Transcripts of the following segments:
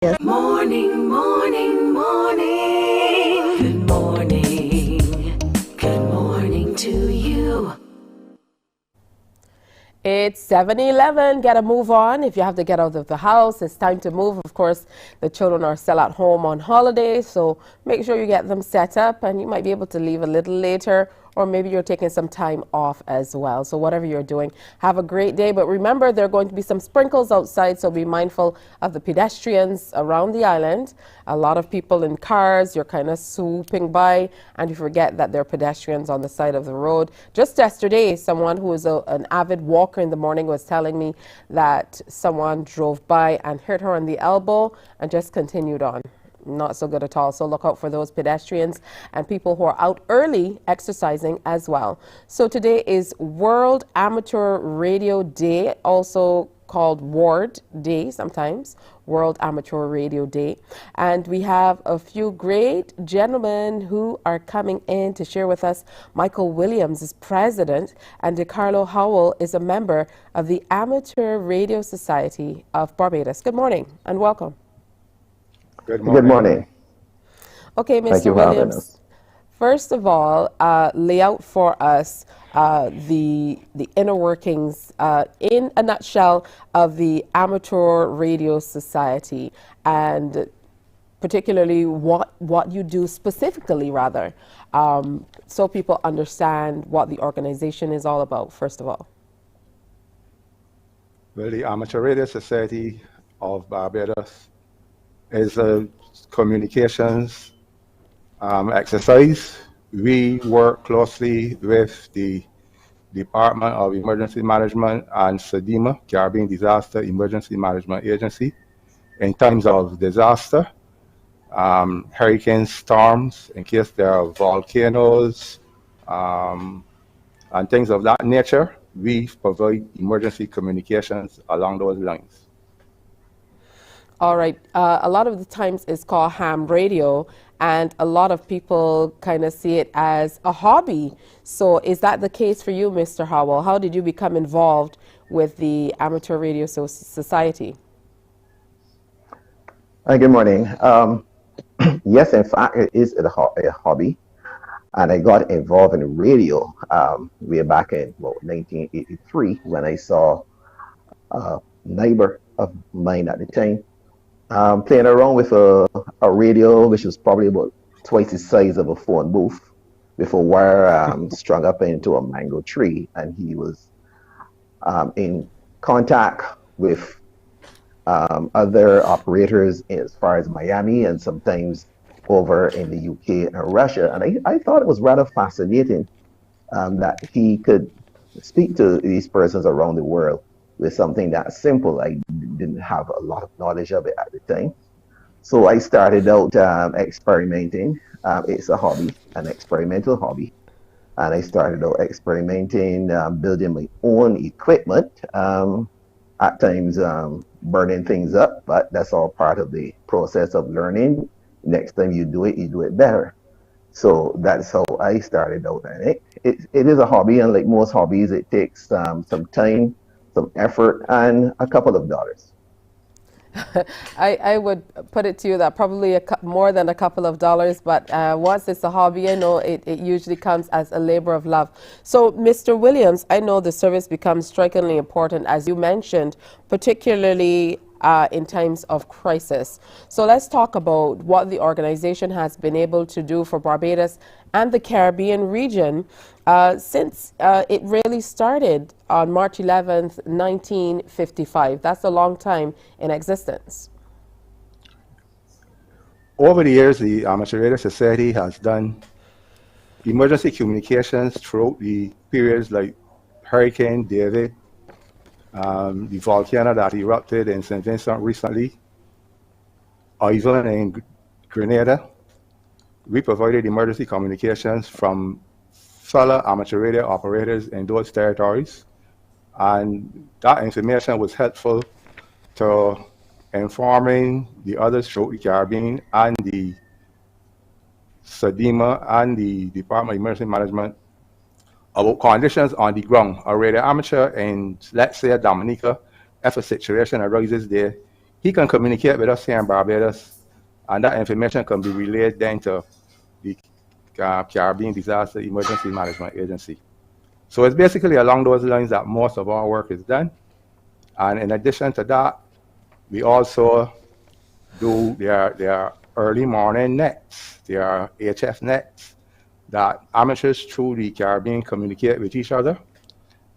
Yes. Morning, morning, morning. Good morning. Good morning to you. It's 7:11. Gotta move on. If you have to get out of the house, it's time to move. Of course, the children are still at home on holiday, so make sure you get them set up, and you might be able to leave a little later, or maybe you're taking some time off as well. So whatever you're doing, have a great day. But remember, there are going to be some sprinkles outside, so be mindful of the pedestrians around the island. A lot of people in cars, you're kind of swooping by, and you forget that there are pedestrians on the side of the road. Just yesterday, someone who is an avid walker in the morning was telling me that someone drove by and hit her on the elbow and just continued on. Not so good at all. So look out for those pedestrians and people who are out early exercising as well. So today is World Amateur Radio Day, also called Ward Day sometimes, World Amateur Radio Day. And we have a few great gentlemen who are coming in to share with us. Michael Williams is president, and DeCarlo Howell is a member of the Amateur Radio Society of Barbados. Good morning and welcome. Good morning. Good morning. Okay, Thank Mr. you for having Williams, us. first of all, lay out for us the inner workings in a nutshell of the Amateur Radio Society, and particularly what you do specifically, rather, so people understand what the organization is all about, first of all. Well, the Amateur Radio Society of Barbados is a communications exercise. We work closely with the Department of Emergency Management and SEDEMA, Caribbean Disaster Emergency Management Agency, in times of disaster, hurricane storms, in case there are volcanoes, and things of that nature. We provide emergency communications along those lines. All right. A lot of the times it's called ham radio, and a lot of people kind of see it as a hobby. So is that the case for you, Mr. Howell? How did you become involved with the Amateur Radio Society? Good morning. Yes, in fact, it is a hobby. And I got involved in radio way back in 1983 when I saw a neighbor of mine at the time playing around with a radio which was probably about twice the size of a phone booth with a wire strung up into a mango tree, and he was in contact with other operators as far as Miami and sometimes over in the UK and Russia. And I thought it was rather fascinating that he could speak to these persons around the world with something that simple. I didn't have a lot of knowledge of it at the time. So I started out experimenting. It's a hobby, an experimental hobby. And I started out experimenting, building my own equipment, at times burning things up, but that's all part of the process of learning. Next time you do it better. So that's how I started out. And it is a hobby, and like most hobbies, it takes some time, some effort, and a couple of dollars. I would put it to you that probably more than a couple of dollars, but once it's a hobby, I know it usually comes as a labor of love. So, Mr. Williams, I know the service becomes strikingly important, as you mentioned, particularly in times of crisis. So let's talk about what the organization has been able to do for Barbados and the Caribbean region since it really started on March 11th, 1955. That's a long time in existence. Over the years, the Amateur Radio Society has done emergency communications throughout the periods like Hurricane David, the volcano that erupted in St. Vincent recently, Ivan in Grenada. We provided emergency communications from fellow amateur radio operators in those territories, and that information was helpful to informing the others throughout the Caribbean and the SEDEMA and the Department of Emergency Management about conditions on the ground. A radio amateur in, let's say, Dominica, if a situation arises there, he can communicate with us here in Barbados, and that information can be relayed then to the Caribbean Disaster Emergency Management Agency. So it's basically along those lines that most of our work is done. And in addition to that, we also do their early morning nets, their HF nets that amateurs through the Caribbean communicate with each other.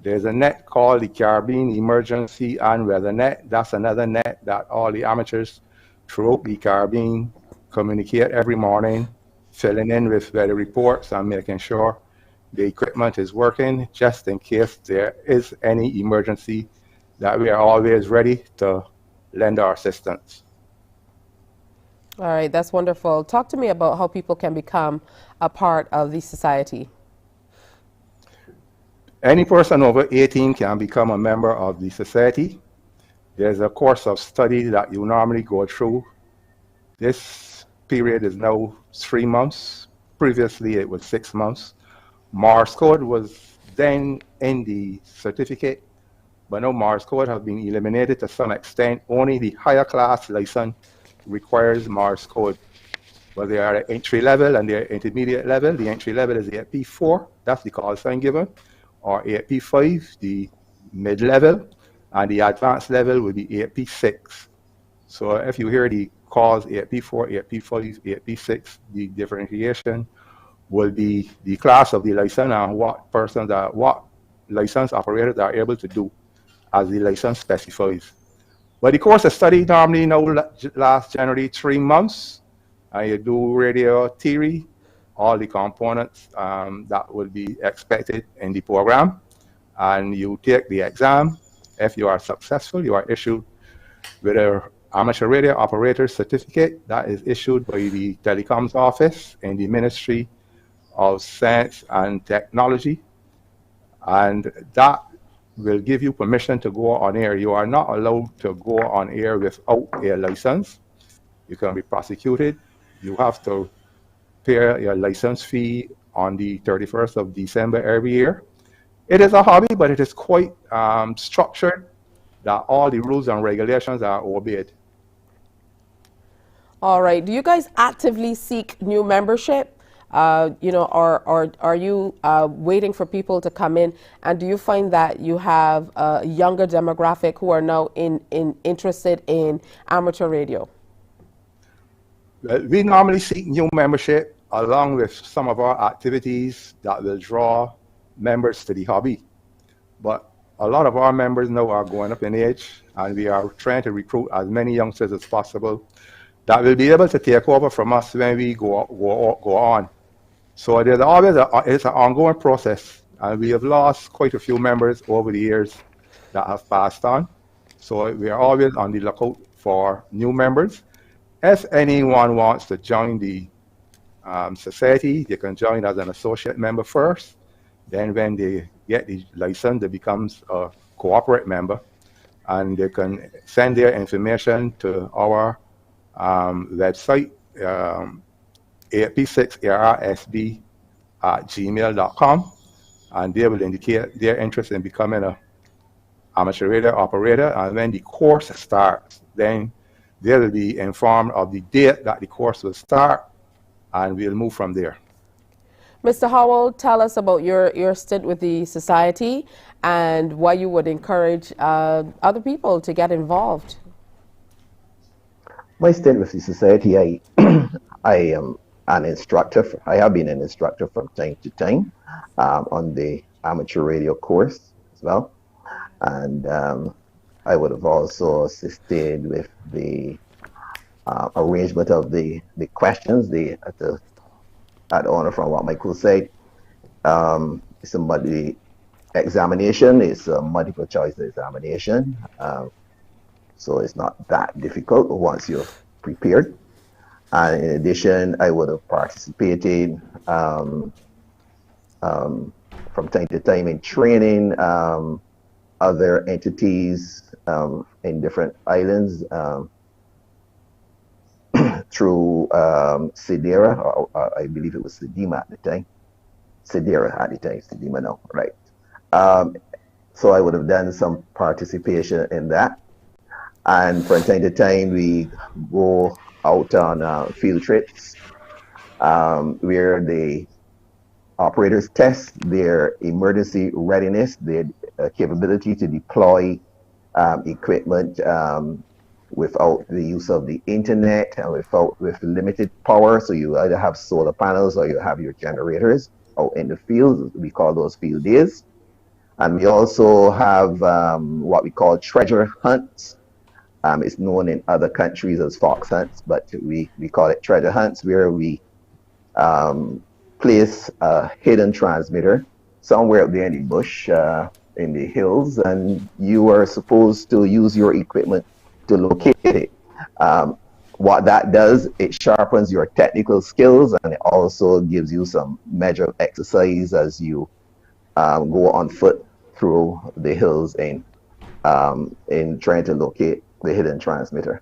There's a net called the Caribbean Emergency and Weather Net. That's another net that all the amateurs throughout the Caribbean communicate every morning, filling in with weather reports and making sure the equipment is working just in case there is any emergency, that we are always ready to lend our assistance. All right, that's wonderful. Talk to me about how people can become a part of the society. Any person over 18 can become a member of the society. There's a course of study that you normally go through. This period is now 3 months. Previously, it was 6 months. Morse code was then in the certificate, but now Morse code has been eliminated to some extent. Only the higher class license requires Morse code. But they are at entry level and they're intermediate level. The entry level is 8P4, that's the call sign given, or 8P5, the mid level, and the advanced level will be 8P6. So if you hear the calls 8P4, 8P5, 8P6, the differentiation will be the class of the license and what license operators are able to do as the license specifies. But the course of study normally now lasts generally 3 months. You do radio theory, all the components that will be expected in the program, and you take the exam. If you are successful, you are issued with an amateur radio operator certificate that is issued by the telecoms office in the Ministry of Science and Technology, and that will give you permission to go on air. You are not allowed to go on air without a license. You can be prosecuted. You have to pay your license fee on the 31st of December every year. It is a hobby, but it is quite structured that all the rules and regulations are obeyed. All right. Do you guys actively seek new membership? Or are you waiting for people to come in? And do you find that you have a younger demographic who are now interested in amateur radio? We normally seek new membership along with some of our activities that will draw members to the hobby. But a lot of our members now are going up in age, and we are trying to recruit as many youngsters as possible that will be able to take over from us when we go on. So there's always it's an ongoing process, and we have lost quite a few members over the years that have passed on. So we are always on the lookout for new members. If anyone wants to join the society, they can join as an associate member first. Then when they get the license, they becomes a corporate member, and they can send their information to our website, 8p6arsb@gmail.com, and they will indicate their interest in becoming an amateur radio operator. And when the course starts, then they will be informed of the date that the course will start, and we'll move from there. Mr. Howell, tell us about your stint with the society and why you would encourage other people to get involved. My stint with the society, I am an instructor. I have been an instructor from time to time on the amateur radio course as well. And I would have also assisted with the arrangement of the questions, at the honor from what Michael said. It's the examination is a multiple choice examination. So it's not that difficult once you're prepared. And in addition, I would have participated from time to time in training other entities in different islands through Sidera, or I believe it was Sedima at the time. Sidera at the time, Sedima now, right. So I would have done some participation in that. And from time to time, we go out on field trips where the operators test their emergency readiness, their capability to deploy equipment without the use of the internet and with limited power. So you either have solar panels or you have your generators out in the field. We call those field days. And we also have what we call treasure hunts. It's known in other countries as fox hunts, but we call it treasure hunts, where we um, place a hidden transmitter somewhere up there in the bush, in the hills, and you are supposed to use your equipment to locate it. Um, what that does, it sharpens your technical skills, and it also gives you some measure of exercise as you go on foot through the hills in trying to locate the hidden transmitter.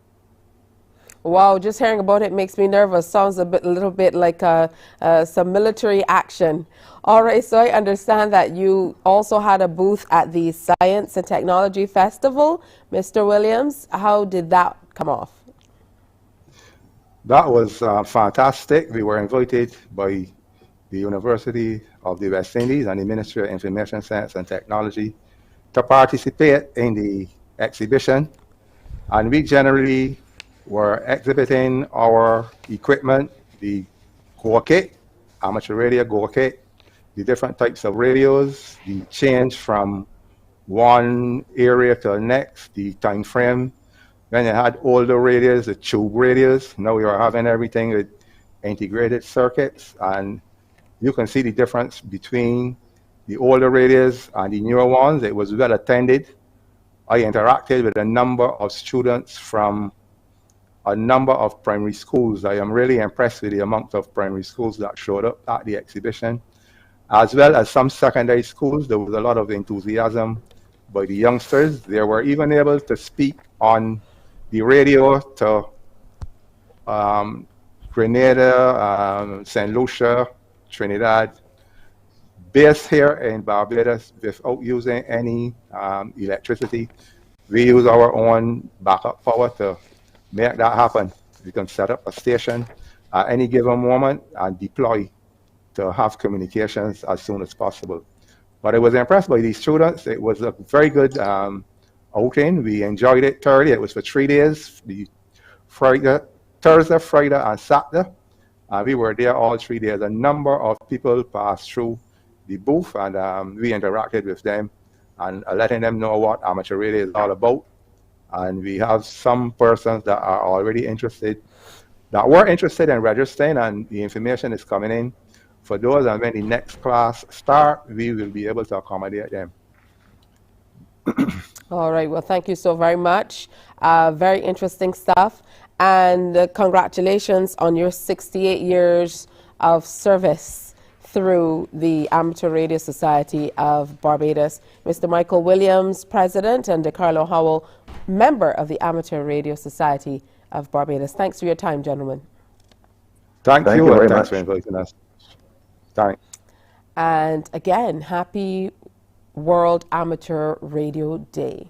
Wow, just hearing about it makes me nervous. Sounds a little bit like some military action. All right, so I understand that you also had a booth at the Science and Technology Festival, Mr. Williams. How did that come off? That was fantastic. We were invited by the University of the West Indies and the Ministry of Information Science and Technology to participate in the exhibition. And we generally were exhibiting our equipment, the Go Kit, amateur radio Go Kit, the different types of radios, the change from one area to the next, the time frame. When you had older radios, the tube radios, now we are having everything with integrated circuits, and you can see the difference between the older radios and the newer ones. It was well attended. I interacted with a number of students from a number of primary schools. I am really impressed with the amount of primary schools that showed up at the exhibition, as well as some secondary schools. There was a lot of enthusiasm by the youngsters. They were even able to speak on the radio to Grenada, St. Lucia, Trinidad, based here in Barbados without using any electricity. We use our own backup power to make that happen. We can set up a station at any given moment and deploy to have communications as soon as possible. But I was impressed by these students. It was a very good outing. We enjoyed it thoroughly. It was for 3 days, the Friday, Thursday, Friday, and Saturday. We were there all 3 days. A number of people passed through the booth, and we interacted with them and letting them know what amateur radio is all about. And we have some persons that are already interested, that were interested in registering, and the information is coming in for those. And when the next class start, we will be able to accommodate them. All right, well, thank you so very much. Very interesting stuff. And congratulations on your 68 years of service through the Amateur Radio Society of Barbados. Mr. Michael Williams, President, and DeCarlo Howell, member of the Amateur Radio Society of Barbados. Thanks for your time, gentlemen. Thank Thank you, you and very thanks much. for inviting us. Thanks. And again, happy World Amateur Radio Day.